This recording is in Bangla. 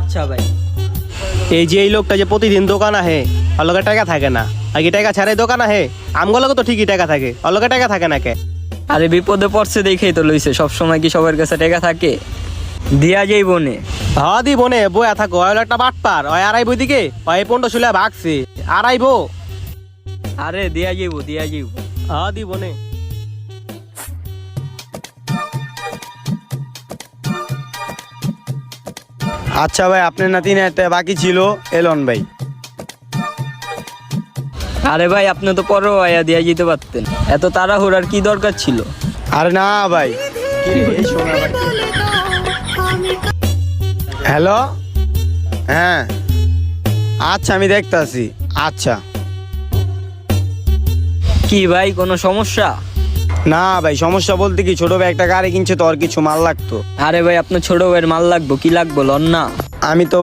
আচ্ছা ভাই। এই যে এই লোকটা যে প্রতিদিন দোকান আহে অলগে টাকা থাকে না, আর কি টাকা ছাড়াই দোকান আহে? আমগুলোকে তো ঠিকই টাকা থাকে, অলগে টাকা থাকে না কে? আরে বিপদে পড়ছে দেখেই তো লইছে, সব সময় কি সবার কাছে টাকা থাকে? দিয়া যাই বনে। হ্যাঁ দি বনে বয়া থাকো, ওই একটা বাটপার, ওই আড়াইবো দিকে, ওই পনেরো শুলে ভাগছে আড়াইবো। আরে দিয়া যাইবো দিয়া যাইবো। হ্যাঁ দি বনে। আচ্ছা ভাই, আপনার না 3,000 টাকা বাকি ছিল, এলন ভাই। আরে ভাই আপনি তো পরেও আয়া দিয়া যেতে পারতেন, এত তাড়াহুড়ার কি দরকার ছিল? আরে না ভাই, কি রে, এই শোনা ভাই। হ্যালো, হ্যাঁ আচ্ছা আমি দেখতাছি। আচ্ছা কি ভাই কোনো সমস্যা? না ভাই, সমস্যা বলতে কি, ছোট ভাই একটা গাড়ি কিনছে তো, আর কিছু মাল লাগতো। আরে ভাই আপনার ছোট ভাইয়ের মাল লাগবো, কি লাগবো লন না? আমি তো